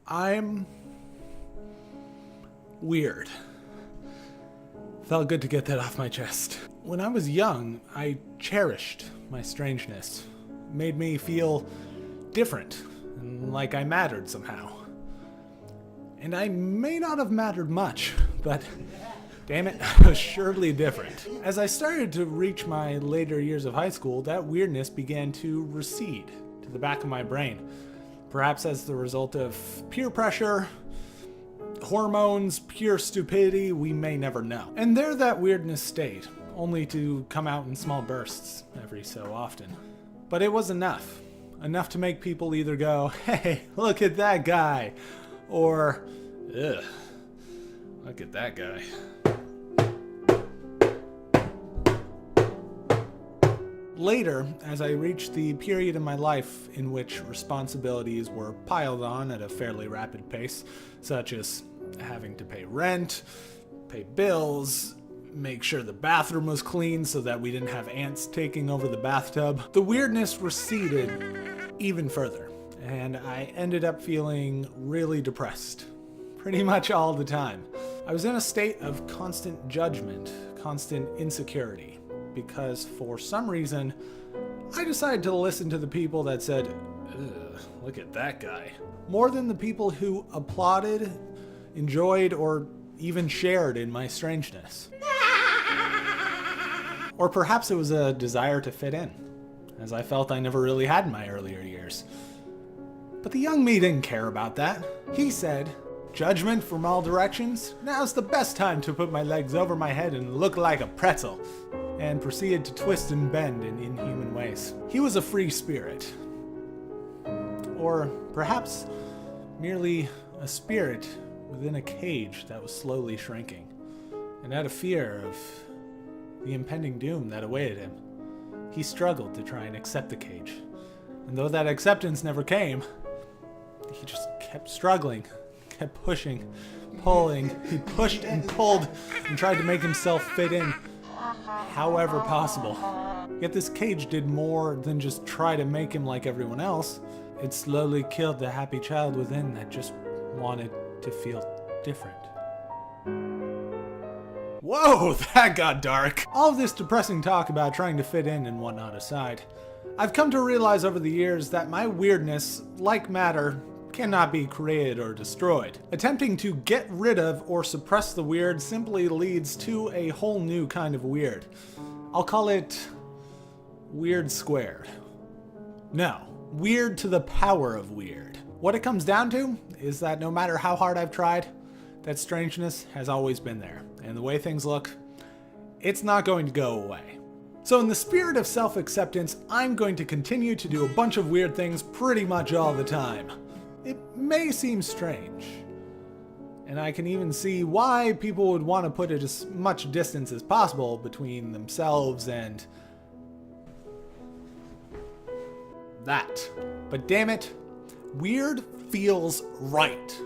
I'm weird. Felt good to get that off my chest. When I was young, I cherished my strangeness. It made me feel different and like I mattered somehow. And I may not have mattered much, but damn it, I was surely different. As I started to reach my later years of high school, that weirdness began to recede to the back of my brain. Perhaps as the result of peer pressure, hormones, pure stupidity, we may never know. And there that weirdness stayed, only to come out in small bursts every so often. But it was enough. Enough to make people either go, hey, look at that guy, or, ugh, look at that guy. Later, as I reached the period in my life in which responsibilities were piled on at a fairly rapid pace, such as having to pay rent, pay bills, make sure the bathroom was clean so that we didn't have ants taking over the bathtub, the weirdness receded even further, and I ended up feeling really depressed, pretty much all the time. I was in a state of constant judgment, constant insecurity, because for some reason, I decided to listen to the people that said, ugh, look at that guy, more than the people who applauded, enjoyed, or even shared in my strangeness. Or perhaps it was a desire to fit in, as I felt I never really had in my earlier years. But the young me didn't care about that. He said, judgment from all directions? Now's the best time to put my legs over my head and look like a pretzel, and proceeded to twist and bend in inhuman ways. He was a free spirit. Or perhaps merely a spirit within a cage that was slowly shrinking, and out of fear of the impending doom that awaited him, he struggled to try and accept the cage. And though that acceptance never came, he just kept struggling, kept pushing, pulling. He pushed and pulled and tried to make himself fit in however possible. Yet this cage did more than just try to make him like everyone else. It slowly killed the happy child within that just wanted to feel different. Whoa, that got dark. All of this depressing talk about trying to fit in and whatnot aside, I've come to realize over the years that my weirdness, like matter, cannot be created or destroyed. Attempting to get rid of or suppress the weird simply leads to a whole new kind of weird. I'll call it weird squared. No, weird to the power of weird. What it comes down to is that no matter how hard I've tried, that strangeness has always been there. And the way things look, it's not going to go away. So in the spirit of self-acceptance, I'm going to continue to do a bunch of weird things pretty much all the time. It may seem strange, and I can even see why people would want to put it as much distance as possible between themselves and that. But damn it, weird feels right.